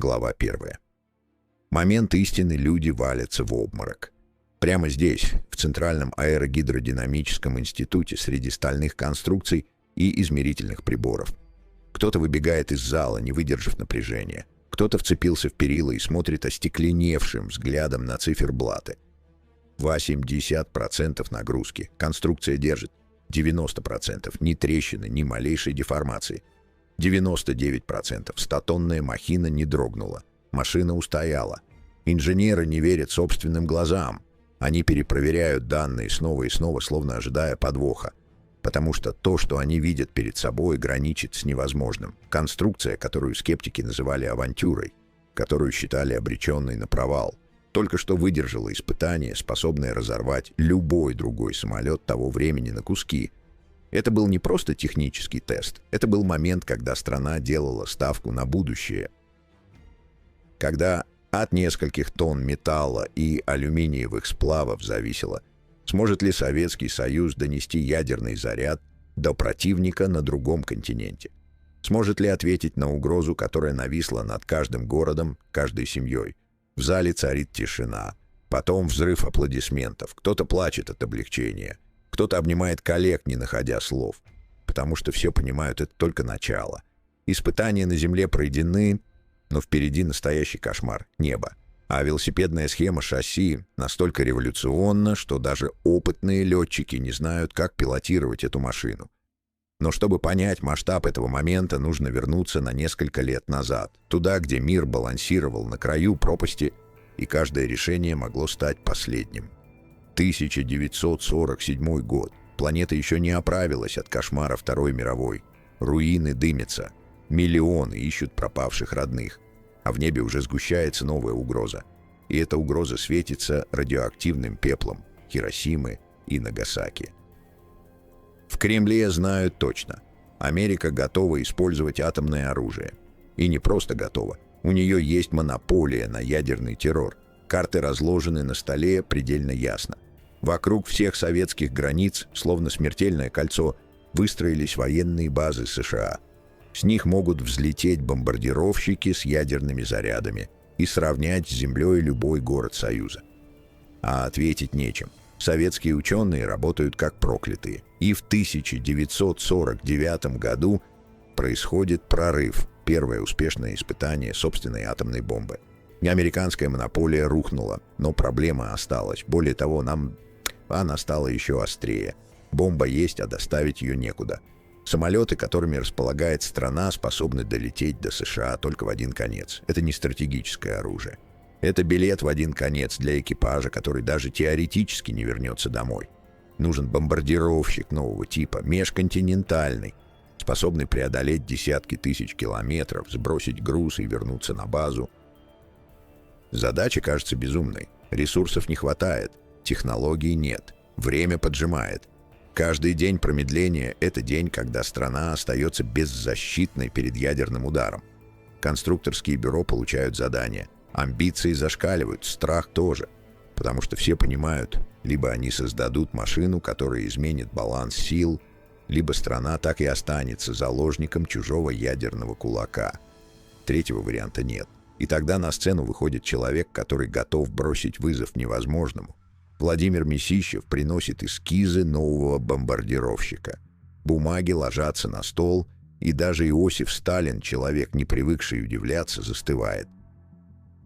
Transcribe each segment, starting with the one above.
Глава 1. Момент истины, люди валятся в обморок. Прямо здесь, в Центральном аэрогидродинамическом институте, среди стальных конструкций и измерительных приборов. Кто-то выбегает из зала, не выдержав напряжения. Кто-то вцепился в перила и смотрит остекленевшим взглядом на циферблаты. 80% нагрузки. Конструкция держит. 90%. Ни трещины, ни малейшей деформации. 99%. Статонная махина не дрогнула. Машина устояла. Инженеры не верят собственным глазам. Они перепроверяют данные снова и снова, словно ожидая подвоха. Потому что то, что они видят перед собой, граничит с невозможным. Конструкция, которую скептики называли авантюрой, которую считали обреченной на провал, только что выдержала испытание, способное разорвать любой другой самолет того времени на куски. Это был не просто технический тест, это был момент, когда страна делала ставку на будущее. Когда от нескольких тонн металла и алюминиевых сплавов зависело, сможет ли Советский Союз донести ядерный заряд до противника на другом континенте. Сможет ли ответить на угрозу, которая нависла над каждым городом, каждой семьей. В зале царит тишина. Потом взрыв аплодисментов. Кто-то плачет от облегчения. Кто-то обнимает коллег, не находя слов. Потому что все понимают, это только начало. Испытания на Земле пройдены, но впереди настоящий кошмар — небо. А велосипедная схема шасси настолько революционна, что даже опытные летчики не знают, как пилотировать эту машину. Но чтобы понять масштаб этого момента, нужно вернуться на несколько лет назад, туда, где мир балансировал на краю пропасти, и каждое решение могло стать последним. 1947 год. Планета еще не оправилась от кошмара Второй мировой. Руины дымятся. Миллионы ищут пропавших родных. А в небе уже сгущается новая угроза. И эта угроза светится радиоактивным пеплом Хиросимы и Нагасаки. В Кремле знают точно. Америка готова использовать атомное оружие. И не просто готова. У нее есть монополия на ядерный террор. Карты разложены на столе предельно ясно. Вокруг всех советских границ, словно смертельное кольцо, выстроились военные базы США. С них могут взлететь бомбардировщики с ядерными зарядами и сравнять с землей любой город Союза. А ответить нечем. Советские ученые работают как проклятые. И в 1949 году происходит прорыв, первое успешное испытание собственной атомной бомбы. Американская монополия рухнула, но проблема осталась. Более того, она стала еще острее. Бомба есть, а доставить ее некуда. Самолеты, которыми располагает страна, способны долететь до США только в один конец. Это не стратегическое оружие. Это билет в один конец для экипажа, который даже теоретически не вернется домой. Нужен бомбардировщик нового типа, межконтинентальный, способный преодолеть десятки тысяч километров, сбросить груз и вернуться на базу. Задача кажется безумной. Ресурсов не хватает, технологий нет, время поджимает. Каждый день промедления — это день, когда страна остается беззащитной перед ядерным ударом. Конструкторские бюро получают задания. Амбиции зашкаливают, страх тоже. Потому что все понимают, либо они создадут машину, которая изменит баланс сил, либо страна так и останется заложником чужого ядерного кулака. Третьего варианта нет. И тогда на сцену выходит человек, который готов бросить вызов невозможному. Владимир Месищев приносит эскизы нового бомбардировщика. Бумаги ложатся на стол, и даже Иосиф Сталин, человек, не привыкший удивляться, застывает.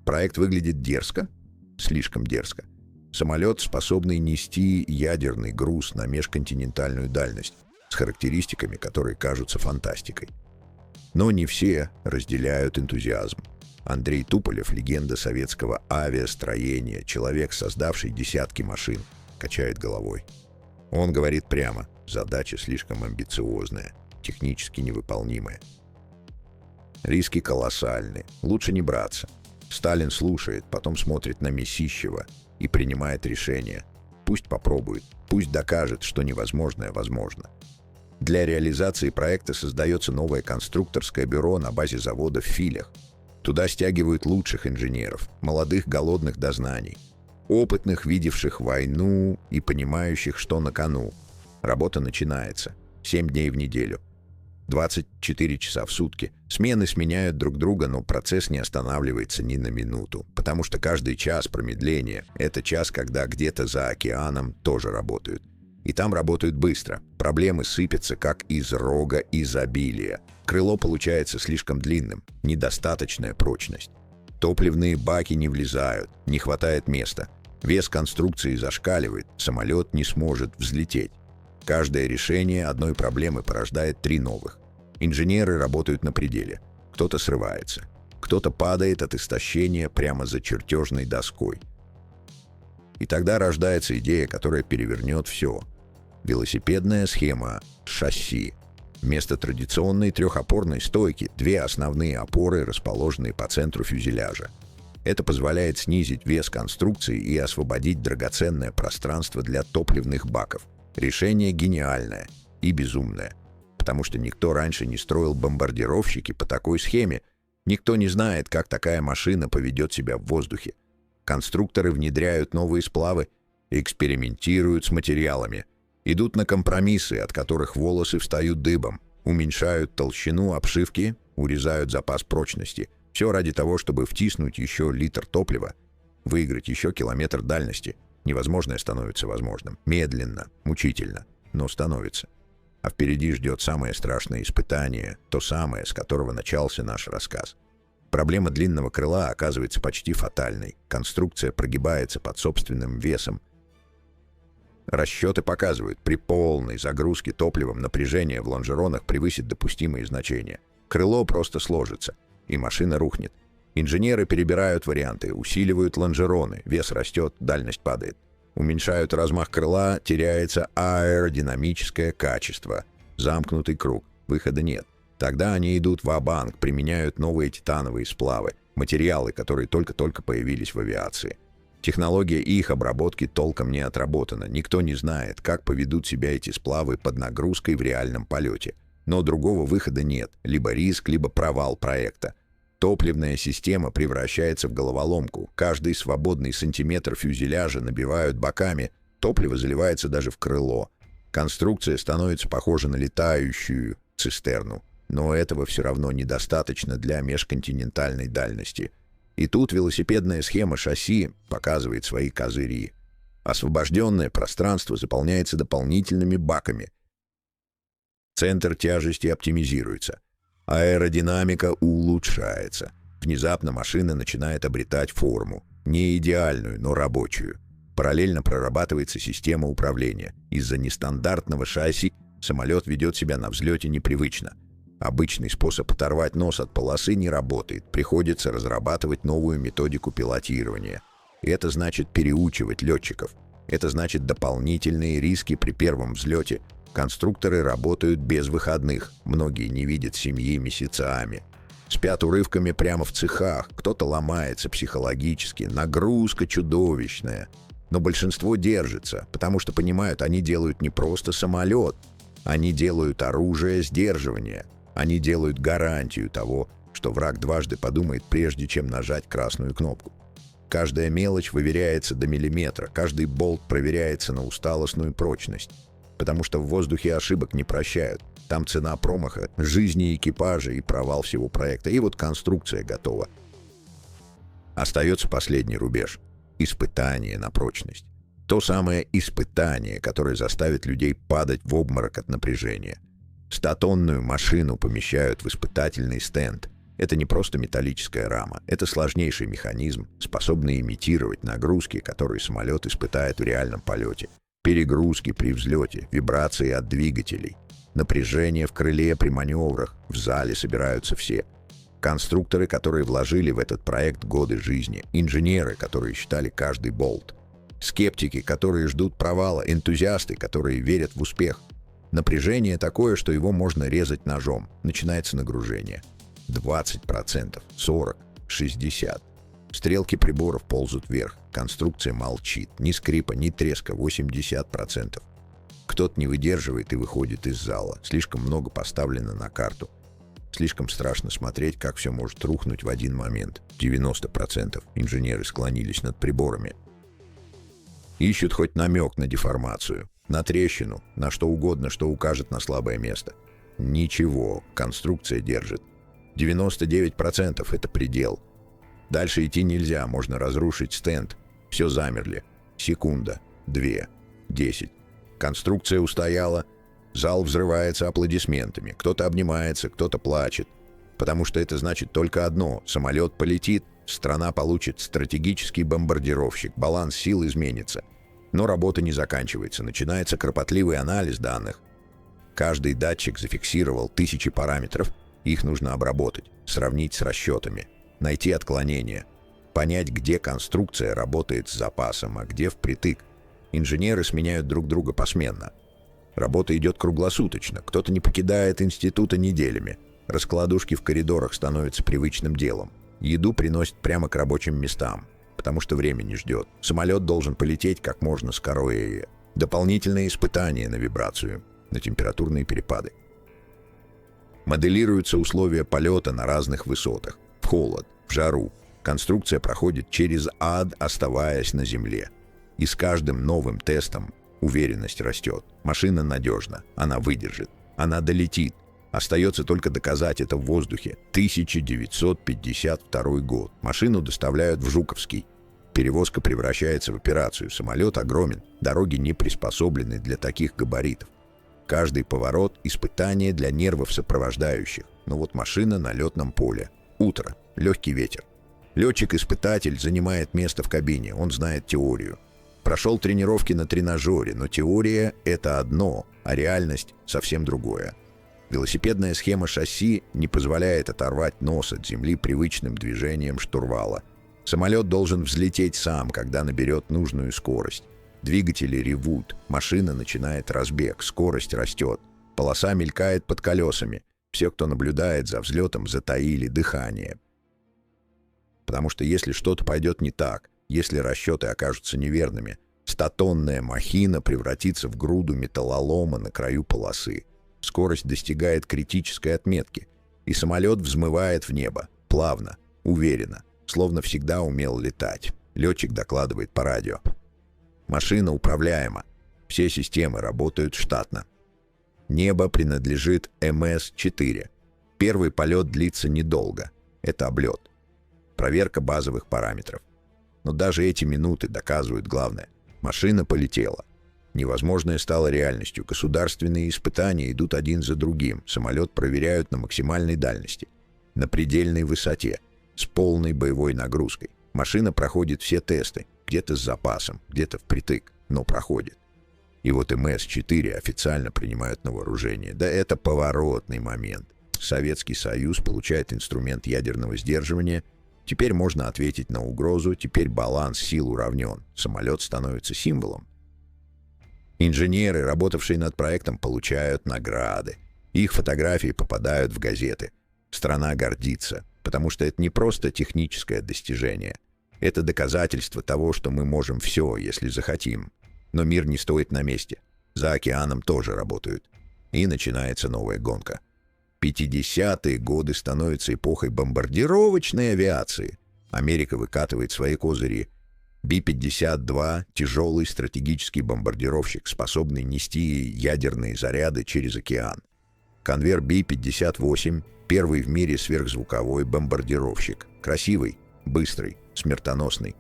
Проект выглядит дерзко, слишком дерзко. Самолет, способный нести ядерный груз на межконтинентальную дальность, с характеристиками, которые кажутся фантастикой. Но не все разделяют энтузиазм. Андрей Туполев, легенда советского авиастроения, человек, создавший десятки машин, качает головой. Он говорит прямо: задача слишком амбициозная, технически невыполнимая. Риски колоссальны, лучше не браться. Сталин слушает, потом смотрит на Месищева и принимает решение. Пусть попробует, пусть докажет, что невозможное возможно. Для реализации проекта создается новое конструкторское бюро на базе завода в Филях. Туда стягивают лучших инженеров, молодых, голодных до знаний, опытных, видевших войну и понимающих, что на кону. Работа начинается. 7 дней в неделю. 24 часа в сутки. Смены сменяют друг друга, но процесс не останавливается ни на минуту, потому что каждый час промедления — это час, когда где-то за океаном тоже работают. И там работают быстро. Проблемы сыпятся, как из рога изобилия. Крыло получается слишком длинным, недостаточная прочность. Топливные баки не влезают, не хватает места. Вес конструкции зашкаливает, самолет не сможет взлететь. Каждое решение одной проблемы порождает 3 новых. Инженеры работают на пределе. Кто-то срывается. Кто-то падает от истощения прямо за чертежной доской. И тогда рождается идея, которая перевернет все. Велосипедная схема шасси. Вместо традиционной 3-опорной стойки 2 основные опоры, расположенные по центру фюзеляжа. Это позволяет снизить вес конструкции и освободить драгоценное пространство для топливных баков. Решение гениальное и безумное, потому что никто раньше не строил бомбардировщики по такой схеме. Никто не знает, как такая машина поведет себя в воздухе. Конструкторы внедряют новые сплавы, экспериментируют с материалами, идут на компромиссы, от которых волосы встают дыбом, уменьшают толщину обшивки, урезают запас прочности. Все ради того, чтобы втиснуть еще литр топлива, выиграть еще километр дальности. Невозможное становится возможным. Медленно, мучительно, но становится. А впереди ждет самое страшное испытание, то самое, с которого начался наш рассказ. Проблема длинного крыла оказывается почти фатальной. Конструкция прогибается под собственным весом. Расчеты показывают, при полной загрузке топливом напряжение в лонжеронах превысит допустимые значения. Крыло просто сложится, и машина рухнет. Инженеры перебирают варианты, усиливают лонжероны, вес растет, дальность падает. Уменьшают размах крыла, теряется аэродинамическое качество. Замкнутый круг, выхода нет. Тогда они идут ва-банк, применяют новые титановые сплавы, материалы, которые только-только появились в авиации. Технология их обработки толком не отработана, никто не знает, как поведут себя эти сплавы под нагрузкой в реальном полете. Но другого выхода нет, либо риск, либо провал проекта. Топливная система превращается в головоломку. Каждый свободный сантиметр фюзеляжа набивают баками. Топливо заливается даже в крыло. Конструкция становится похожа на летающую цистерну. Но этого все равно недостаточно для межконтинентальной дальности. И тут велосипедная схема шасси показывает свои козыри. Освобожденное пространство заполняется дополнительными баками. Центр тяжести оптимизируется. Аэродинамика улучшается. Внезапно машина начинает обретать форму. Не идеальную, но рабочую. Параллельно прорабатывается система управления. Из-за нестандартного шасси самолет ведет себя на взлете непривычно. Обычный способ оторвать нос от полосы не работает. Приходится разрабатывать новую методику пилотирования. И это значит переучивать летчиков. Это значит дополнительные риски при первом взлете. Конструкторы работают без выходных, многие не видят семьи месяцами. Спят урывками прямо в цехах, кто-то ломается психологически, нагрузка чудовищная. Но большинство держится, потому что понимают, они делают не просто самолет, они делают оружие сдерживания, они делают гарантию того, что враг дважды подумает, прежде чем нажать красную кнопку. Каждая мелочь выверяется до миллиметра, каждый болт проверяется на усталостную прочность. Потому что в воздухе ошибок не прощают. Там цена промаха, жизни экипажа и провал всего проекта. И вот конструкция готова. Остается последний рубеж — испытание на прочность. То самое испытание, которое заставит людей падать в обморок от напряжения. 100-тонную машину помещают в испытательный стенд. Это не просто металлическая рама, это сложнейший механизм, способный имитировать нагрузки, которые самолет испытает в реальном полете. Перегрузки при взлете, вибрации от двигателей, напряжение в крыле при маневрах, в зале собираются все. Конструкторы, которые вложили в этот проект годы жизни, инженеры, которые считали каждый болт, скептики, которые ждут провала, энтузиасты, которые верят в успех. Напряжение такое, что его можно резать ножом. Начинается нагружение. 20%, 40%, 60%. Стрелки приборов ползут вверх. Конструкция молчит. Ни скрипа, ни треска. 80%. Кто-то не выдерживает и выходит из зала. Слишком много поставлено на карту. Слишком страшно смотреть, как все может рухнуть в один момент. 90%. Инженеры склонились над приборами. Ищут хоть намек на деформацию, на трещину, на что угодно, что укажет на слабое место. Ничего, конструкция держит. 99% — это предел. Дальше идти нельзя, можно разрушить стенд. Все замерли. Секунда, 2, 10. Конструкция устояла. Зал взрывается аплодисментами. Кто-то обнимается, кто-то плачет. Потому что это значит только одно: самолет полетит, страна получит стратегический бомбардировщик, баланс сил изменится. Но работа не заканчивается, начинается кропотливый анализ данных. Каждый датчик зафиксировал тысячи параметров, их нужно обработать, сравнить с расчетами, найти отклонения, понять, где конструкция работает с запасом, а где впритык. Инженеры сменяют друг друга посменно. Работа идет круглосуточно, кто-то не покидает института неделями. Раскладушки в коридорах становятся привычным делом. Еду приносят прямо к рабочим местам, потому что время не ждет. Самолет должен полететь как можно скорее. Дополнительные испытания на вибрацию, на температурные перепады. Моделируются условия полета на разных высотах. В холод, в жару. Конструкция проходит через ад, оставаясь на земле. И с каждым новым тестом уверенность растет. Машина надежна, она выдержит, она долетит. Остается только доказать это в воздухе. 1952 год. Машину доставляют в Жуковский. Перевозка превращается в операцию. Самолет огромен, дороги не приспособлены для таких габаритов. Каждый поворот — испытание для нервов сопровождающих. Но вот машина на летном поле. Утро, легкий ветер. Летчик-испытатель занимает место в кабине, он знает теорию. Прошел тренировки на тренажере, но теория — это одно, а реальность — совсем другое. Велосипедная схема шасси не позволяет оторвать нос от земли привычным движением штурвала. Самолет должен взлететь сам, когда наберет нужную скорость. Двигатели ревут, машина начинает разбег, скорость растет, полоса мелькает под колесами. Все, кто наблюдает за взлетом, затаили дыхание. Потому что если что-то пойдет не так, если расчеты окажутся неверными, 100-тонная махина превратится в груду металлолома на краю полосы. Скорость достигает критической отметки, и самолет взмывает в небо, плавно, уверенно, словно всегда умел летать. Летчик докладывает по радио. Машина управляема, все системы работают штатно. Небо принадлежит МС-4. Первый полет длится недолго. Это облет. Проверка базовых параметров. Но даже эти минуты доказывают главное. Машина полетела. Невозможное стало реальностью. Государственные испытания идут один за другим. Самолет проверяют на максимальной дальности, на предельной высоте, с полной боевой нагрузкой. Машина проходит все тесты. Где-то с запасом, где-то впритык, но проходит. И вот МС-4 официально принимают на вооружение. Да это поворотный момент. Советский Союз получает инструмент ядерного сдерживания. Теперь можно ответить на угрозу, теперь баланс сил уравнен. Самолет становится символом. Инженеры, работавшие над проектом, получают награды. Их фотографии попадают в газеты. Страна гордится, потому что это не просто техническое достижение. Это доказательство того, что мы можем все, если захотим. Но мир не стоит на месте. За океаном тоже работают. И начинается новая гонка. 50-е годы становятся эпохой бомбардировочной авиации. Америка выкатывает свои козыри. Би-52 — тяжелый стратегический бомбардировщик, способный нести ядерные заряды через океан. Конвер Би-58 — первый в мире сверхзвуковой бомбардировщик. Красивый, быстрый, смертоносный.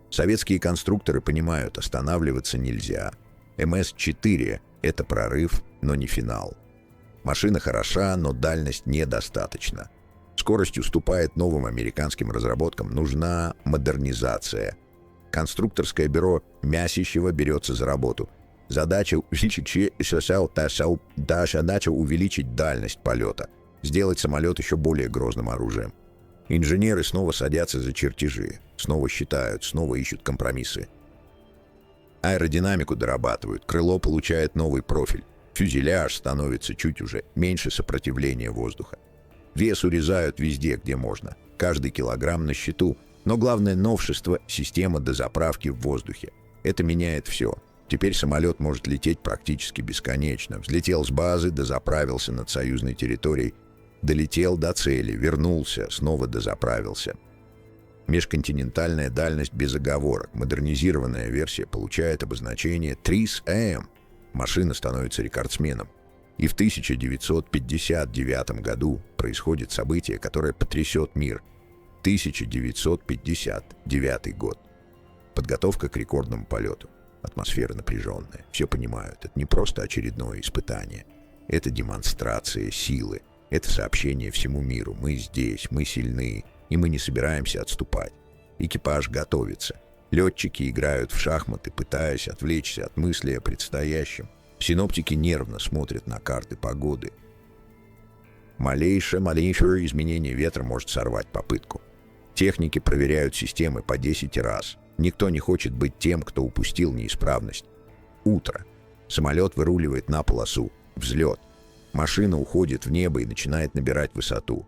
Советские конструкторы понимают, останавливаться нельзя. МС-4 — это прорыв, но не финал. Машина хороша, но дальность недостаточна. Скорость уступает новым американским разработкам, нужна модернизация. Конструкторское бюро Мясищева берется за работу. Задача увеличить дальность полета, сделать самолет еще более грозным оружием. Инженеры снова садятся за чертежи, снова считают, снова ищут компромиссы. Аэродинамику дорабатывают, крыло получает новый профиль, фюзеляж становится чуть уже меньше сопротивления воздуха. Вес урезают везде, где можно, каждый килограмм на счету, но главное новшество — система дозаправки в воздухе. Это меняет все. Теперь самолет может лететь практически бесконечно. Взлетел с базы, дозаправился над союзной территорией, долетел до цели, вернулся, снова дозаправился. Межконтинентальная дальность без оговорок. Модернизированная версия получает обозначение ТРИС-М. Машина становится рекордсменом. И в 1959 году происходит событие, которое потрясет мир. 1959 год. Подготовка к рекордному полету. Атмосфера напряженная. Все понимают, это не просто очередное испытание. Это демонстрация силы. Это сообщение всему миру. Мы здесь, мы сильны, и мы не собираемся отступать. Экипаж готовится. Летчики играют в шахматы, пытаясь отвлечься от мысли о предстоящем. Синоптики нервно смотрят на карты погоды. Малейшее изменение ветра может сорвать попытку. Техники проверяют системы по 10 раз. Никто не хочет быть тем, кто упустил неисправность. Утро. Самолет выруливает на полосу. Взлет. Машина уходит в небо и начинает набирать высоту.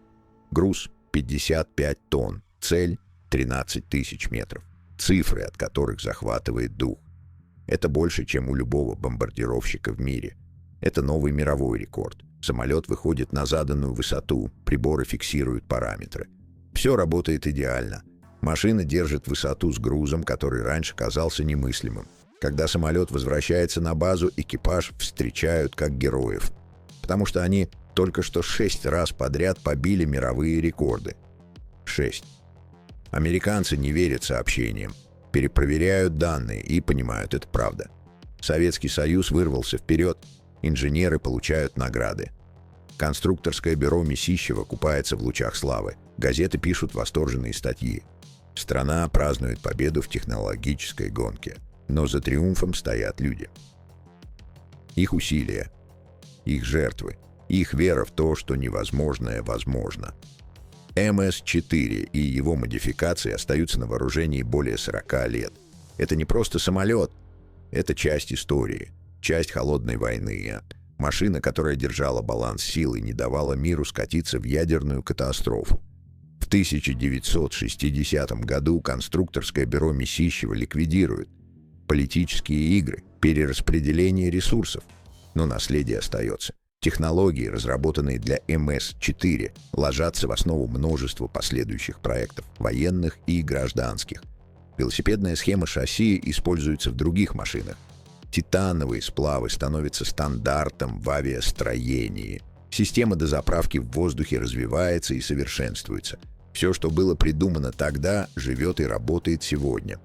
Груз 55 тонн. Цель 13 тысяч метров. Цифры, от которых захватывает дух. Это больше, чем у любого бомбардировщика в мире. Это новый мировой рекорд. Самолет выходит на заданную высоту, приборы фиксируют параметры. Все работает идеально. Машина держит высоту с грузом, который раньше казался немыслимым. Когда самолет возвращается на базу, экипаж встречают как героев. Потому что они только что 6 раз подряд побили мировые рекорды. 6. Американцы не верят сообщениям, перепроверяют данные и понимают, это правда. Советский Союз вырвался вперед, инженеры получают награды. Конструкторское бюро Месищева купается в лучах славы, газеты пишут восторженные статьи. Страна празднует победу в технологической гонке, но за триумфом стоят люди. Их усилия, их жертвы, их вера в то, что невозможное возможно. МС-4 и его модификации остаются на вооружении более 40 лет. Это не просто самолет, это часть истории, часть холодной войны. Машина, которая держала баланс сил и не давала миру скатиться в ядерную катастрофу. В 1960 году конструкторское бюро Месищева ликвидирует. Политические игры, перераспределение ресурсов. Но наследие остается. Технологии, разработанные для МС-4, ложатся в основу множества последующих проектов, военных и гражданских. Велосипедная схема шасси используется в других машинах. Титановые сплавы становятся стандартом в авиастроении. Система дозаправки в воздухе развивается и совершенствуется. Все, что было придумано тогда, живет и работает сегодня.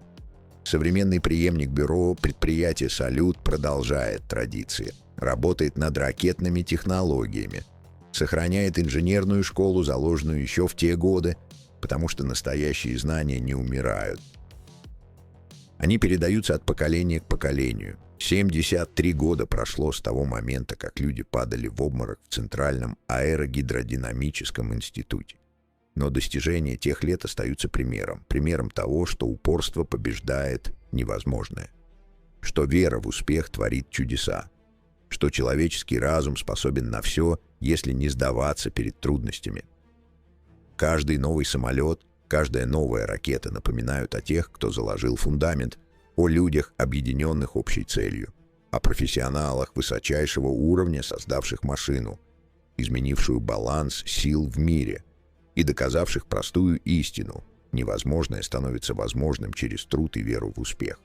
Современный преемник бюро, предприятие «Салют», продолжает традиции. Работает над ракетными технологиями. Сохраняет инженерную школу, заложенную еще в те годы, потому что настоящие знания не умирают. Они передаются от поколения к поколению. 73 года прошло с того момента, как люди падали в обморок в Центральном аэрогидродинамическом институте. Но достижения тех лет остаются примером того, что упорство побеждает невозможное, что вера в успех творит чудеса, что человеческий разум способен на все, если не сдаваться перед трудностями. Каждый новый самолет, каждая новая ракета напоминают о тех, кто заложил фундамент, о людях, объединенных общей целью, о профессионалах высочайшего уровня, создавших машину, изменившую баланс сил в мире и доказавших простую истину: невозможное становится возможным через труд и веру в успех.